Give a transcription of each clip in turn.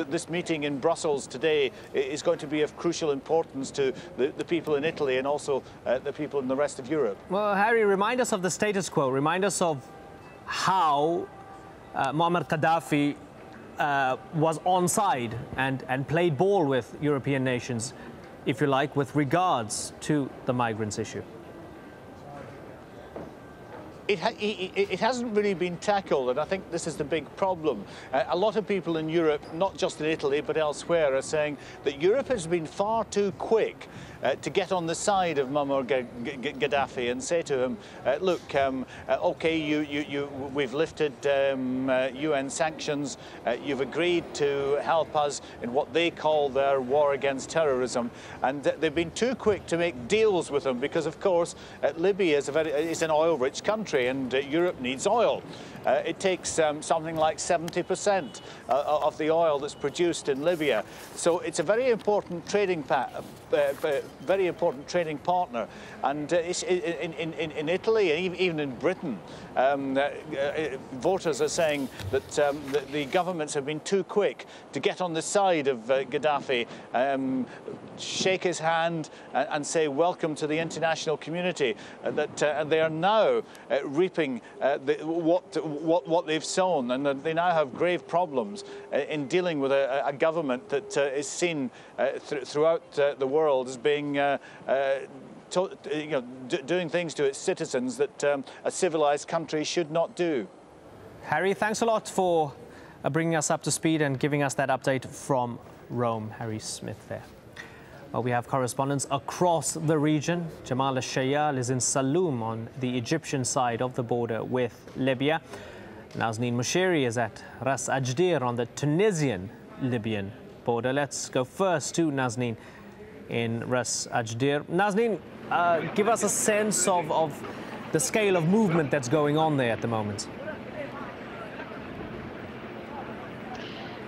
this meeting in Brussels today is going to be of crucial importance to the people in Italy and also the people in the rest of Europe. Well, Harry, remind us of the status quo. Remind us of how Muammar Gaddafi was onside and played ball with European nations, if you like, with regards to the migrants issue. It hasn't really been tackled, and I think this is the big problem. A lot of people in Europe, not just in Italy but elsewhere, are saying that Europe has been far too quick to get on the side of Muammar Gaddafi and say to him, look, OK, we've lifted UN sanctions, you've agreed to help us in what they call their war against terrorism, and they've been too quick to make deals with them because, of course, Libya is an oil-rich country and Europe needs oil. It takes something like 70% of the oil that's produced in Libya. So it's a very important trading partner. And in Italy and even in Britain, voters are saying that the governments have been too quick to get on the side of Gaddafi, shake his hand and say welcome to the international community. And they are now reaping what they've sown, and they now have grave problems in dealing with a government that is seen throughout the world as being doing things to its citizens that a civilized country should not do. Harry, thanks a lot for bringing us up to speed and giving us that update from Rome. Harry Smith there. Well, we have correspondents across the region. Jamal Al-Shayal is in Saloum on the Egyptian side of the border with Libya. Nazneen Mushiri is at Ras Ajdir on the Tunisian-Libyan border. Let's go first to Nazneen in Ras Ajdir. Nazneen, give us a sense of the scale of movement that's going on there at the moment.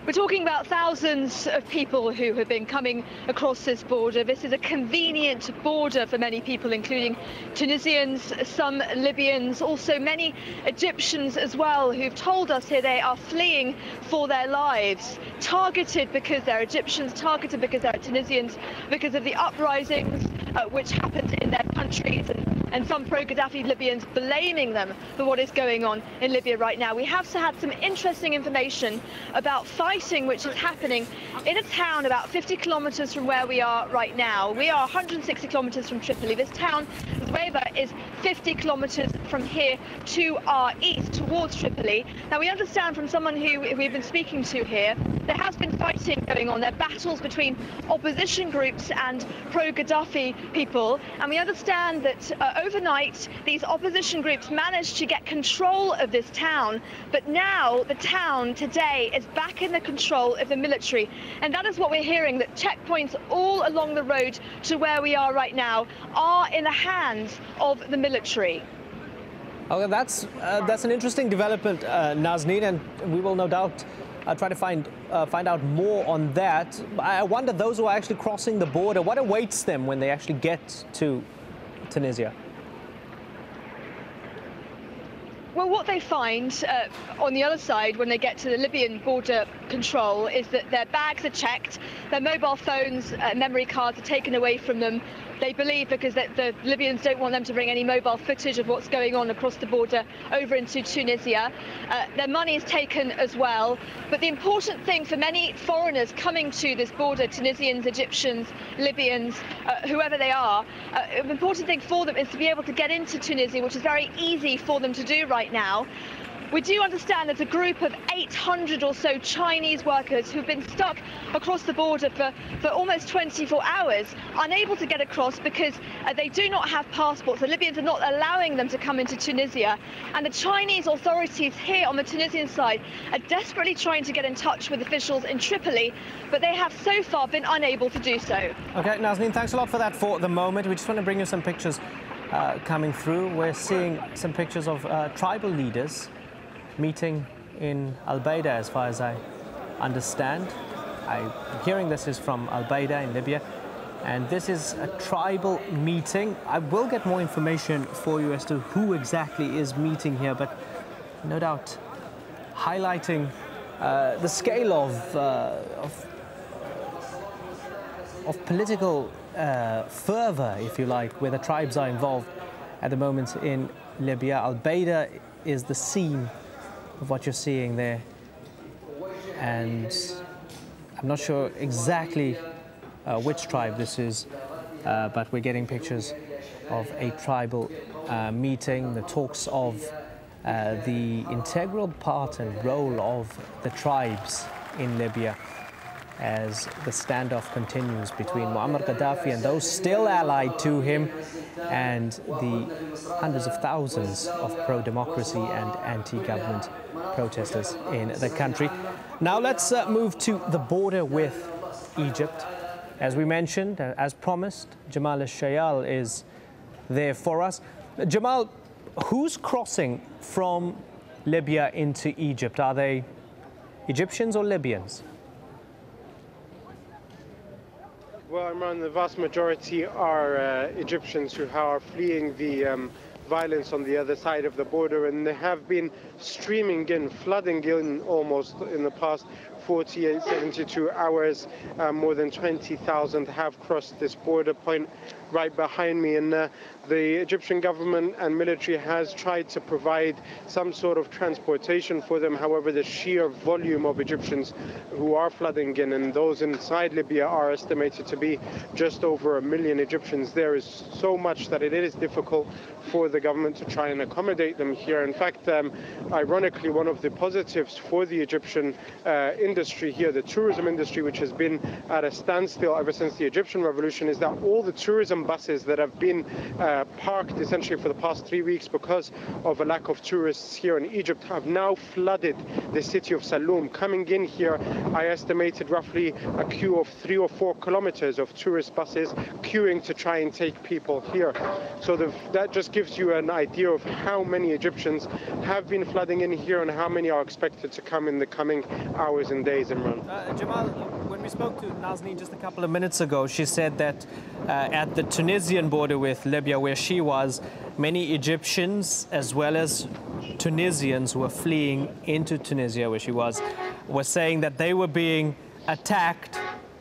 We're talking about thousands of people who have been coming across this border. This is a convenient border for many people, including Tunisians, some Libyans, also many Egyptians as well, who've told us here they are fleeing for their lives, targeted because they're Egyptians, targeted because they're Tunisians, because of the uprisings which happened in their countries, and some pro-Gaddafi Libyans blaming them for what is going on in Libya right now. We have had some interesting information about fighting which is happening in a town about 50 kilometers from where we are right now. We are 160 kilometers from Tripoli. This town, Zuwayba, is 50 kilometers from here to our east, towards Tripoli. Now, we understand from someone who we've been speaking to here, there has been fighting going on. There are battles between opposition groups and pro-Gaddafi people. And we understand that overnight, these opposition groups managed to get control of this town. But now the town today is back in the control of the military. And that is what we're hearing, that checkpoints all along the road to where we are right now are in the hands of the military. Okay, that's an interesting development, Nazneen, and we will no doubt try to find out more on that. I wonder, those who are actually crossing the border, what awaits them when they actually get to Tunisia? Well, what they find on the other side when they get to the Libyan border control is that their bags are checked, their mobile phones, memory cards are taken away from them. They believe because the Libyans don't want them to bring any mobile footage of what's going on across the border over into Tunisia. Their money is taken as well. But the important thing for many foreigners coming to this border, Tunisians, Egyptians, Libyans, whoever they are, the important thing for them is to be able to get into Tunisia, which is very easy for them to do right now. We do understand there's a group of 800 or so Chinese workers who've been stuck across the border for almost 24 hours, unable to get across because they do not have passports. The Libyans are not allowing them to come into Tunisia. And the Chinese authorities here on the Tunisian side are desperately trying to get in touch with officials in Tripoli, but they have so far been unable to do so. Okay, Nazneen, thanks a lot for that for the moment. We just want to bring you some pictures coming through. We're seeing some pictures of tribal leaders meeting in Al-Baida, as far as I understand. I'm hearing this is from Al-Baida in Libya, and this is a tribal meeting. I will get more information for you as to who exactly is meeting here, but no doubt highlighting the scale of political fervor, if you like, where the tribes are involved at the moment in Libya. AlJazeera is the scene of what you're seeing there, and I'm not sure exactly which tribe this is, but we're getting pictures of a tribal meeting, the talks of the integral part and role of the tribes in Libya as the standoff continues between Muammar Gaddafi and those still allied to him and the hundreds of thousands of pro-democracy and anti-government protesters in the country. Now let's move to the border with Egypt. As we mentioned, as promised, Jamal al-Shayal is there for us. Jamal, who's crossing from Libya into Egypt? Are they Egyptians or Libyans? Well, Imran, the vast majority are Egyptians who are fleeing the violence on the other side of the border, and they have been streaming in, flooding in almost in the past 48, 72 hours. More than 20,000 have crossed this border point right behind me, and the Egyptian government and military has tried to provide some sort of transportation for them. However, the sheer volume of Egyptians who are flooding in and those inside Libya are estimated to be just over 1 million Egyptians. There is so much that it is difficult for the government to try and accommodate them here. In fact, ironically, one of the positives for the Egyptian industry here, the tourism industry, which has been at a standstill ever since the Egyptian revolution, is that all the tourism buses that have been parked essentially for the past 3 weeks because of a lack of tourists here in Egypt have now flooded the city of Saloum. Coming in here, I estimated roughly a queue of 3 or 4 kilometers of tourist buses queuing to try and take people here. So that just gives you an idea of how many Egyptians have been flooding in here and how many are expected to come in the coming hours and days, Imran. Jamal, when we spoke to Nazneen just a couple of minutes ago, she said that at the Tunisian border with Libya, where she was, many Egyptians as well as Tunisians who were fleeing into Tunisia, where she was, were saying that they were being attacked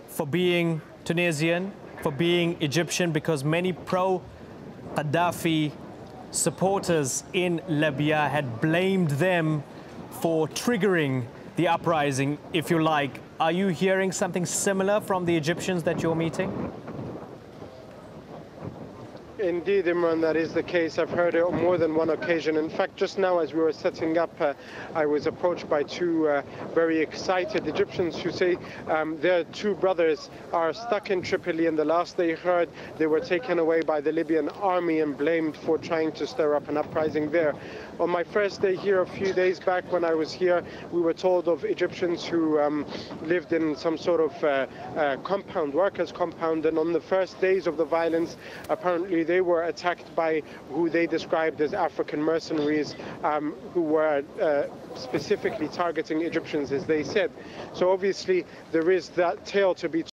for being Tunisian, for being Egyptian, because many pro-Gaddafi supporters in Libya had blamed them for triggering the uprising, if you like. Are you hearing something similar from the Egyptians that you're meeting? Indeed, Imran, that is the case. I've heard it on more than one occasion. In fact, just now as we were setting up, I was approached by two very excited Egyptians who say their 2 brothers are stuck in Tripoli, and the last they heard, they were taken away by the Libyan army and blamed for trying to stir up an uprising there. On my first day here a few days back when I was here, we were told of Egyptians who lived in some sort of compound, workers' compound, and on the first days of the violence, apparently they were attacked by who they described as African mercenaries who were specifically targeting Egyptians, as they said. So obviously there is that tale to be